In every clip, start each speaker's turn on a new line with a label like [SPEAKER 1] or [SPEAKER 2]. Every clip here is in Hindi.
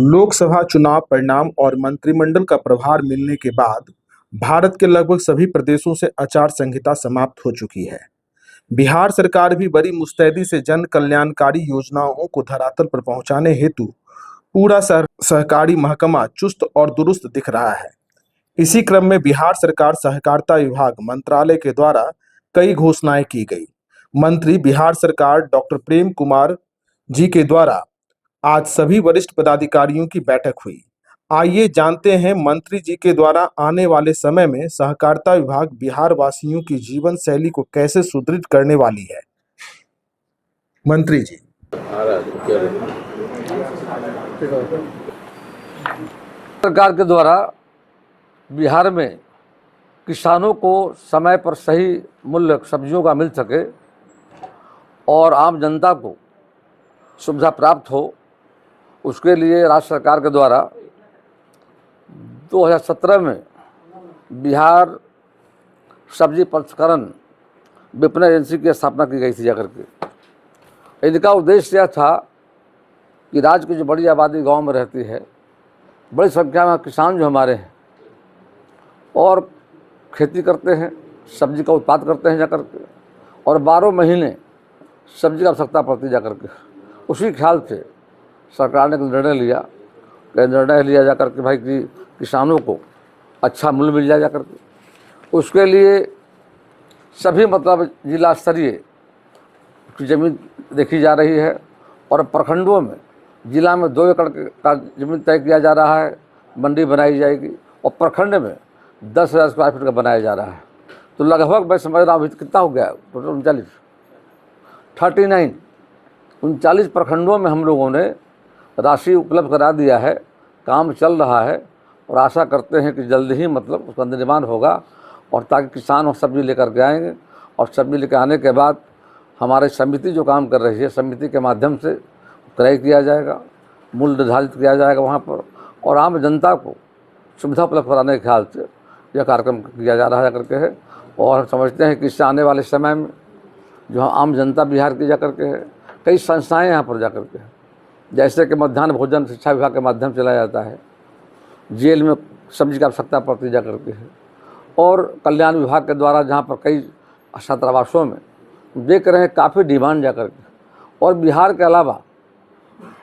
[SPEAKER 1] लोकसभा चुनाव परिणाम और मंत्रिमंडल का प्रभार मिलने के बाद भारत के लगभग सभी प्रदेशों से आचार संहिता समाप्त हो चुकी है। बिहार सरकार भी बड़ी मुस्तैदी से जन कल्याणकारी योजनाओं को धरातल पर पहुंचाने हेतु पूरा सहकारी महकमा चुस्त और दुरुस्त दिख रहा है। इसी क्रम में बिहार सरकार सहकारिता विभाग मंत्रालय के द्वारा कई घोषणाएं की गई। मंत्री बिहार सरकार डॉक्टर प्रेम कुमार जी के द्वारा आज सभी वरिष्ठ पदाधिकारियों की बैठक हुई। आइए जानते हैं मंत्री जी के द्वारा आने वाले समय में सहकारिता विभाग बिहार वासियों की जीवन शैली को कैसे सुदृढ़ करने वाली है। मंत्री जी।
[SPEAKER 2] सरकार के द्वारा बिहार में किसानों को समय पर सही मूल्य सब्जियों का मिल सके और आम जनता को सुविधा प्राप्त हो, उसके लिए राज्य सरकार के द्वारा 2017 में बिहार सब्जी प्रसंस्करण विपणन एजेंसी की स्थापना की गई थी जाकर के। इनका उद्देश्य यह था कि राज्य की जो बड़ी आबादी गांव में रहती है, बड़ी संख्या में किसान जो हमारे हैं और खेती करते हैं, सब्जी का उत्पाद करते हैं जाकर के, और 12 महीने सब्जी का आवश्यकता पड़ती जाकर के। उसी ख्याल से सरकार ने निर्णय लिया जाकर के भाई कि किसानों को अच्छा मूल्य मिल जाए जाकर के। उसके लिए सभी मतलब जिला स्तरीय की ज़मीन देखी जा रही है और प्रखंडों में जिला में 2 एकड़ का ज़मीन तय किया जा रहा है, मंडी बनाई जाएगी और प्रखंड में 10,000 स्क्वायर फीट का बनाया जा रहा है। तो लगभग मैं समझ रहा हूँ कितना हो गया टोटल 39 प्रखंडों में हम लोगों ने राशि उपलब्ध करा दिया है। काम चल रहा है और आशा करते हैं कि जल्द ही मतलब उसका निर्माण होगा और ताकि किसान वो सब्जी लेकर के आएंगे और सब्जी लेकर आने के बाद हमारी समिति जो काम कर रही है, समिति के माध्यम से क्रय किया जाएगा, मूल्य निर्धारित किया जाएगा वहाँ पर, और आम जनता को सुविधा उपलब्ध कराने के ख्याल से यह कार्यक्रम किया जा रहा है करके है। और समझते हैं कि इससे आने वाले समय में जो आम जनता बिहार की जाकर के है, कई संस्थाएं यहाँ पर जाकर के है, जैसे कि मध्याह्न भोजन शिक्षा विभाग के माध्यम से चलाया जाता है, जेल में सब्जी की आवश्यकता पड़ती जा करके है, और कल्याण विभाग के द्वारा जहाँ पर कई छात्रावासों में देख रहे हैं काफ़ी डिमांड जा करके, और बिहार के अलावा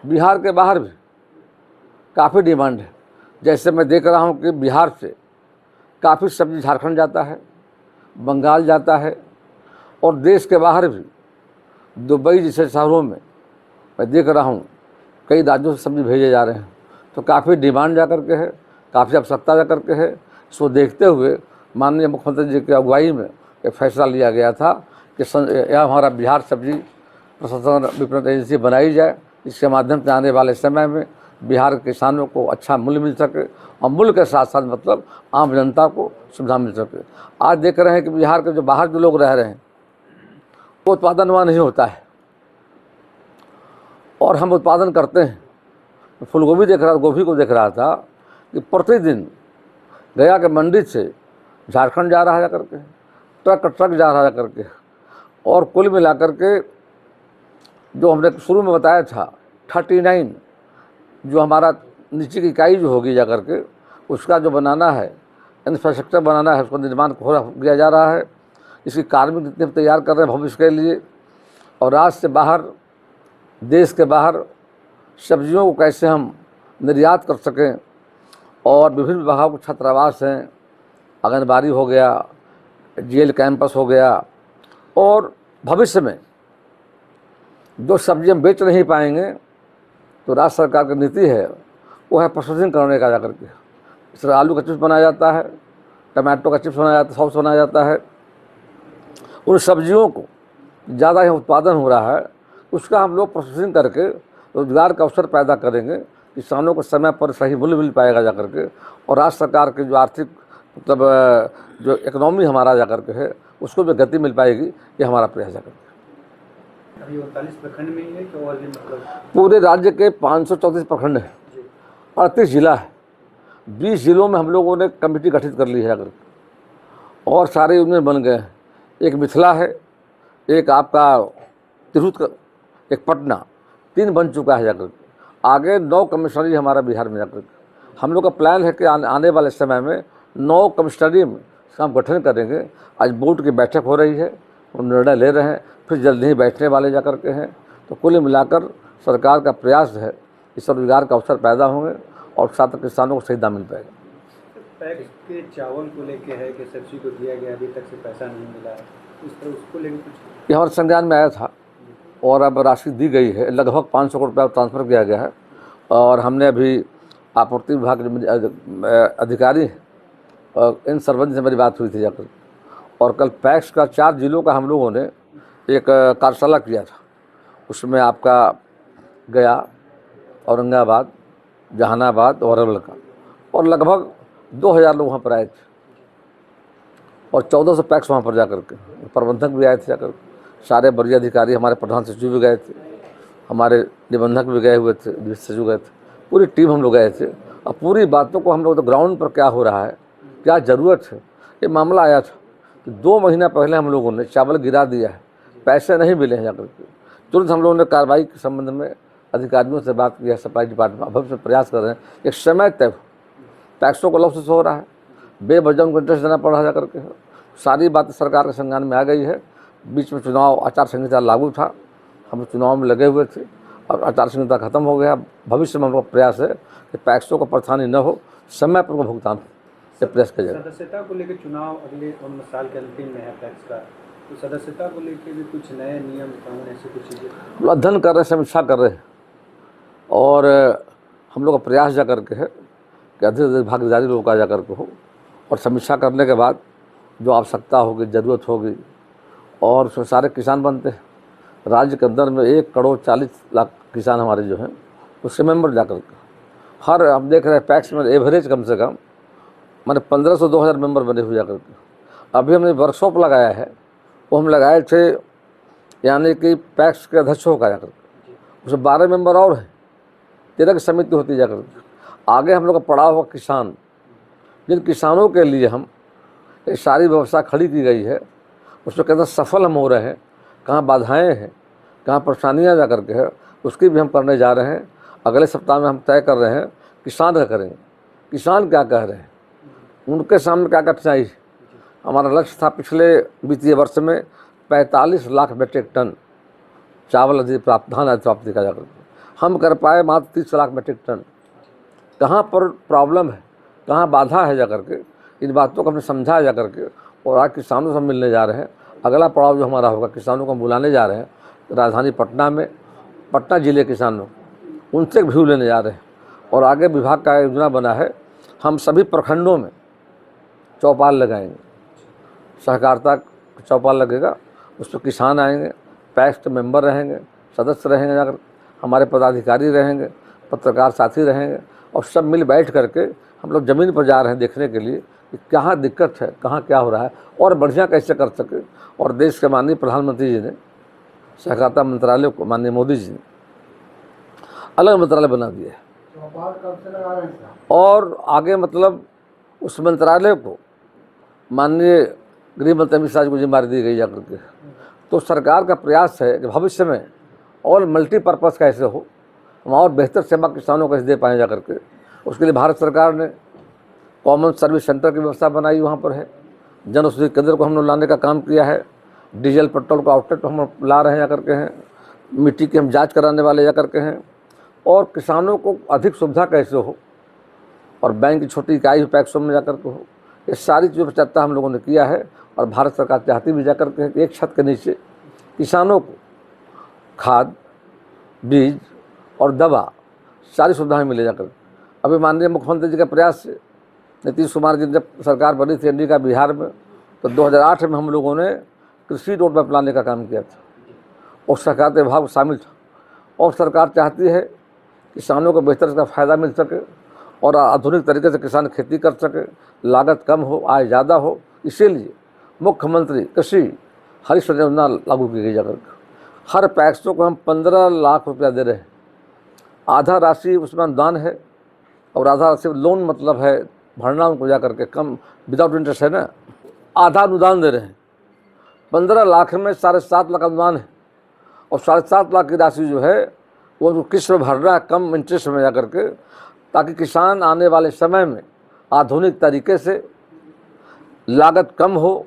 [SPEAKER 2] बिहार के बाहर भी काफ़ी डिमांड है। जैसे मैं देख रहा हूँ कि बिहार से काफ़ी सब्जी झारखंड जाता है, बंगाल जाता है, और देश के बाहर भी दुबई जैसे शहरों में मैं देख रहा हूँ कई राज्यों से सब्जी भेजे जा रहे हैं। तो काफ़ी डिमांड जा करके है, काफ़ी आवश्यकता जा करके है। इसको देखते हुए माननीय मुख्यमंत्री जी की अगुवाई में एक फैसला लिया गया था कि यह हमारा बिहार सब्जी प्रसंस्करण विपणन एजेंसी बनाई जाए, इसके माध्यम से आने वाले समय में बिहार के किसानों को अच्छा मूल्य मिल सके और मूल्य के साथ साथ मतलब आम जनता को सुविधा मिल सके। आज देख रहे हैं कि बिहार के जो बाहर जो लोग रह रहे हैं वो उत्पादन वहाँ नहीं होता है और हम उत्पादन करते हैं। फूलगोभी गोभी को देख रहा था कि प्रतिदिन गया के मंडी से झारखंड जा रहा है करके, ट्रक जा रहा है करके, और कुल मिलाकर के जो हमने शुरू में बताया था 39 जो हमारा नीचे की इकाई जो होगी जा करके उसका जो बनाना है, इंफ्रास्ट्रक्चर बनाना है, उसका निर्माण किया जा रहा है। इसकी कार्मिक जितने तैयार कर रहे हैं भविष्य के लिए, और राज्य से बाहर देश के बाहर सब्जियों को कैसे हम निर्यात कर सकें, और विभिन्न विभागों के छात्रावास हैं, आंगनबाड़ी हो गया, जेल कैंपस हो गया, और भविष्य में जो सब्जी हम बेच नहीं पाएंगे तो राज्य सरकार की नीति है वो है प्रोसेसिंग करने का जाकर के। इस तरह आलू का चिप्स बनाया जाता है, टमाटो का चिप्स बनाया जाता है, सॉस बनाया जाता है। उन सब्जियों को ज़्यादा ही उत्पादन हो रहा है, उसका हम लोग प्रोसेसिंग करके रोजगार का अवसर पैदा करेंगे, किसानों को समय पर सही मूल्य मिल पाएगा जा करके, और राज्य सरकार की जो आर्थिक मतलब जो इकोनॉमी हमारा जा करके है उसको भी गति मिल पाएगी। ये हमारा प्रयास है।
[SPEAKER 3] अभी 39 प्रखंड में ही है कि और भी मतलब
[SPEAKER 2] पूरे राज्य के 534 प्रखंड हैं, 38 जिला है, 20 जिलों में हम लोगों ने कमेटी गठित कर ली है जाकर, और सारे यूनियन बन गए हैं। एक मिथिला है, एक आपका तिरहुत का, एक पटना, 3 बन चुका है जाकर, आगे 9 कमिश्नरी हमारा बिहार में जाकर हम लोग का प्लान है कि आने वाले समय में 9 कमिश्नरी में इसका हम गठन करेंगे। आज बोर्ड की बैठक हो रही है, वो निर्णय ले रहे हैं, फिर जल्द ही बैठने वाले जा कर के हैं। तो कुल मिलाकर सरकार का प्रयास है कि स्वरोजगार का अवसर पैदा होंगे और साथ किसानों को सही दाम मिल पाएगा।
[SPEAKER 3] पैक्स के चावल को लेके है कि सब्जी को दिया गया, अभी तक से पैसा नहीं मिला है, इस तरह उसको लेकर कुछ
[SPEAKER 2] ये हमारे संज्ञान में आया था और अब राशि दी गई है, लगभग 500 करोड़ रुपया ट्रांसफ़र किया गया है। और हमने अभी आपूर्ति विभाग के अधिकारी इन सरपंच से मेरी बात हुई थी जाकर, और कल पैक्स का 4 जिलों का हम लोगों ने एक कार्यशाला किया था। उसमें आपका गया, औरंगाबाद, जहानाबाद और अरवल का, और लगभग 2000 लोग वहाँ पर आए थे और 1400 पैक्स वहाँ पर जाकर के प्रबंधक भी आए थे जाकर, सारे वरीय अधिकारी, हमारे प्रधान सचिव भी गए थे, हमारे निबंधक भी गए हुए थे, वित्त सचिव गए थे, पूरी टीम हम लोग गए थे। और पूरी बातों को हम लोग तो ग्राउंड पर क्या हो रहा है, क्या ज़रूरत है, ये मामला आया था कि 2 महीना पहले हम लोगों ने चावल गिरा दिया है, पैसे नहीं मिले हैं जाकर के। तुरंत हम लोगों ने कार्रवाई के संबंध में अधिकारियों से बात की है, सप्लाई डिपार्टमेंट भविष्य में प्रयास कर रहे हैं, एक समय तय हो। टैक्सों का लॉसेस हो रहा है, बेवजह उनको इंटरेस्ट देना पड़ रहा है जाकर के, सारी बातें सरकार के संज्ञान में आ गई है। बीच में चुनाव आचार संहिता लागू था, हम चुनाव में लगे हुए थे, और आचार संहिता खत्म हो गया। भविष्य में हम लोग प्रयास है कि पैक्सों को परेशानी न हो, समय पर उनको भुगतान हो, ये प्रयास किया जाए।
[SPEAKER 3] सदस्यता को लेकर चुनाव अगले साल के अंतिम में है पैक्स का, तो सदस्यता को लेकर भी कुछ नए नियम कानून ऐसी कुछ चीज़ें
[SPEAKER 2] अध्ययन कर रहे हैं, समीक्षा कर रहे हैं, और हम लोग का प्रयास जा करके है कि अधिक से अधिक भागीदारी लोगों का जा करके हो, और समीक्षा करने के बाद जो आवश्यकता होगी, ज़रूरत होगी, और उसमें सारे किसान बनते हैं। राज्य के अंदर में 1 करोड़ 40 लाख किसान हमारे जो हैं, उसके मेंबर जा कर के हर हम देख रहे हैं पैक्स में एवरेज कम से कम मैंने 1500-2000 मेंबर बने हुए जा कर के। अभी हमने वर्कशॉप लगाया है, वो हम लगाए थे यानी कि पैक्स के अध्यक्षों का जाकर के, उसमें 12 मेंबर और हैं, 13 की समिति होती जाकर के। आगे हम लोग का पड़ा हुआ किसान, जिन किसानों के लिए हम ये सारी व्यवस्था खड़ी की गई है, उसमें कैसे सफल हम हो रहे हैं, कहाँ बाधाएं हैं, कहाँ परेशानियाँ जा करके है, उसकी भी हम करने जा रहे हैं। अगले सप्ताह में हम तय कर रहे हैं किसान का करेंगे, किसान क्या कह रहे हैं, उनके सामने क्या कठिनाई। हमारा लक्ष्य था पिछले वित्तीय वर्ष में 45 लाख मीट्रिक टन चावल अधिक प्राप्त, धान अधिक प्राप्ति का जाकर, हम कर पाए मात्र 30 लाख मीट्रिक टन। कहाँ पर प्रॉब्लम है, कहाँ बाधा है जा करके, इन बातों को हमने समझा जा करके, और आज किसानों से मिलने जा रहे हैं। अगला पड़ाव जो हमारा होगा, किसानों को बुलाने जा रहे हैं राजधानी पटना में, पटना जिले किसानों, उनसे व्यू लेने जा रहे हैं। और आगे विभाग का योजना बना है, हम सभी प्रखंडों में चौपाल लगाएंगे, सहकारिता चौपाल लगेगा, उस पर किसान आएंगे, पैक्स के मेंबर रहेंगे, सदस्य रहेंगे, जाकर हमारे पदाधिकारी रहेंगे, पत्रकार साथी रहेंगे, और सब मिल बैठ करके हम लोग ज़मीन पर जा रहे हैं देखने के लिए कि कहाँ दिक्कत है, कहाँ क्या हो रहा है, और बढ़िया कैसे कर सके। और देश के माननीय प्रधानमंत्री जी ने सहकारिता मंत्रालय को, माननीय मोदी जी ने अलग मंत्रालय बना दिया है, और आगे मतलब उस मंत्रालय को माननीय गृह मंत्री अमित शाह जी को जिम्मेदारी दी गई जाकर के। तो सरकार का प्रयास है कि भविष्य में और मल्टीपर्पज़ कैसे हो, हम और बेहतर सेवा किसानों को कैसे दे पाएँ जा करके। उसके लिए भारत सरकार ने कॉमन सर्विस सेंटर की व्यवस्था बनाई, वहाँ पर है जन औषधि केंद्र को हम लोग लाने का काम किया है, डीजल पेट्रोल का आउटलेट हम ला रहे हैं जा करके हैं, मिट्टी की हम जांच कराने वाले जा करके हैं, और किसानों को अधिक सुविधा कैसे हो, और बैंक की छोटी इकाई पैक्सों में जाकर के हो, ये सारी चीज़ों पर चर्चा हम लोगों ने किया है। और भारत सरकार चाहती भी जाकर के एक छत के नीचे किसानों को खाद, बीज और दवा सारी सुविधाएं मिले जाकर। अभी माननीय मुख्यमंत्री जी के प्रयास से नीतीश कुमार जी जब सरकार बनी थी एनडीए का बिहार में, तो 2008 में हम लोगों ने कृषि रोड मैप लाने का काम किया था, और सरकार के विभाग शामिल था। और सरकार चाहती है किसानों को बेहतर इसका फ़ायदा मिल सके, और आधुनिक तरीके से किसान खेती कर सके, लागत कम हो, आय ज़्यादा हो। इसीलिए मुख्यमंत्री कृषि हरित योजना लागू की गई जाकर। हर पैक्सों को हम 15 लाख रुपया दे रहे हैं, आधा राशि उसमें अनुदान है, और आधा राशि लोन, मतलब है भरना उनको जा करके कम, विदाउट इंटरेस्ट है ना, आधा अनुदान दे रहे हैं। 15 लाख में 7.5 लाख अनुदान है, और 7.5 लाख की राशि जो है वो किस्त में भर रहा है कम इंटरेस्ट में जा करके, ताकि किसान आने वाले समय में आधुनिक तरीके से लागत कम हो,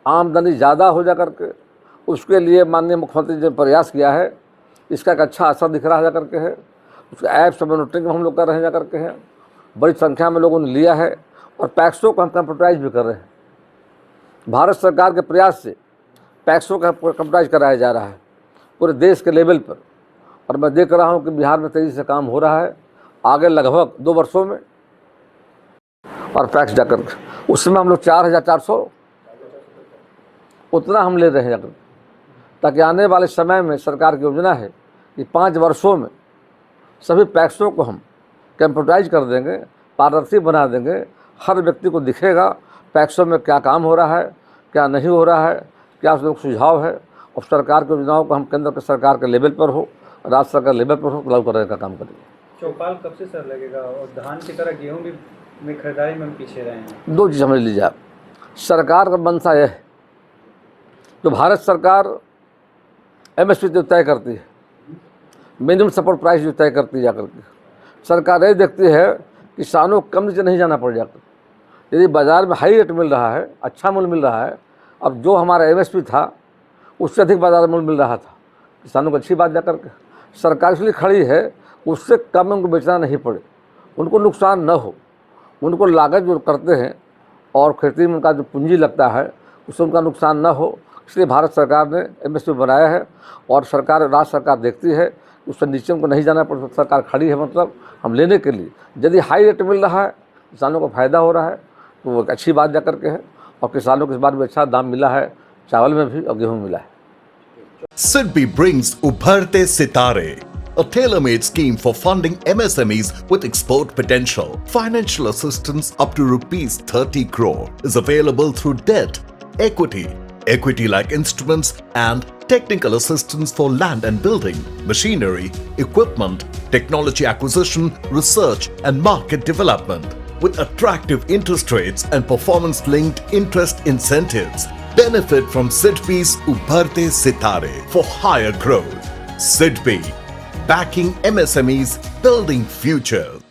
[SPEAKER 2] आमदनी ज़्यादा हो जा करके, उसके लिए माननीय मुख्यमंत्री जी ने प्रयास किया है। इसका एक अच्छा असर दिख रहा है जा करके है। उसके ऐप सब मॉनिटरिंग हम लोग कर रहे हैं जा करके हैं। बड़ी संख्या में लोगों ने लिया है और पैक्सों को हम कंप्यूटराइज भी कर रहे हैं। भारत सरकार के प्रयास से पैक्सों का कंप्यूटराइज कराया जा रहा है पूरे देश के लेवल पर, और मैं देख रहा हूँ कि बिहार में तेज़ी से काम हो रहा है। आगे लगभग 2 वर्षों में और पैक्स जाकर उस समय हम लोग 4,400 उतना हम ले रहे हैं जाकर, ताकि आने वाले समय में सरकार की योजना है कि 5 वर्षों में सभी पैक्सों को हम कंप्यूटराइज कर देंगे, पारदर्शी बना देंगे। हर व्यक्ति को दिखेगा पैक्सों में क्या काम हो रहा है, क्या नहीं हो रहा है, क्या उसमें सुझाव है, और सरकार की योजनाओं को हम केंद्र के सरकार के लेवल पर हो, राज्य सरकार लेवल पर हो, लागू करने का काम करेंगे।
[SPEAKER 3] चौपाल कब से सर लगेगा, और धान की तरह गेहूँ भी में खरीदारी में हम पीछे रहे हैं?
[SPEAKER 2] 2 चीज़ समझ लीजिए आप। सरकार का मंशा यह है, तो भारत सरकार MSP जो तय करती है, मिनिमम सपोर्ट प्राइस जो तय करती है जाकर के, सरकार ये देखती है किसानों को कम नीचे नहीं जाना पड़ जाता। यदि बाज़ार में हाई रेट मिल रहा है, अच्छा मूल्य मिल रहा है, अब जो हमारा MSP था उससे अधिक बाज़ार मूल्य मिल रहा था, किसानों को अच्छी बात जाकर के सरकार इसलिए खड़ी है उससे कम उनको बेचना नहीं पड़े, उनको नुकसान न हो, उनको लागत जो करते हैं और खेती में उनका जो पूंजी लगता है उससे उनका नुकसान न हो, इसलिए भारत सरकार ने MSP बनाया है। और सरकार, राज्य सरकार देखती है उससे नीचे उनको नहीं जाना पड़ता, सरकार खड़ी है मतलब हम लेने के लिए। यदि हाई रेट मिल रहा है, किसानों को फ़ायदा हो रहा है, तो वो एक अच्छी बात जा करके है। और किसानों को इस बार भी अच्छा दाम मिला है, चावल में भी और गेहूँ मिला है।
[SPEAKER 4] SIDBI brings Ubharte Sitare, a tailor-made scheme for funding MSMEs with export potential. Financial assistance up to rupees 30 crore is available through debt, equity, equity-like instruments and technical assistance for land and building, machinery, equipment, technology acquisition, research and market development. With attractive interest rates and performance-linked interest incentives. Benefit from SIDBI's Ubharte Sitare for higher growth. SIDBI, backing MSMEs, building futures.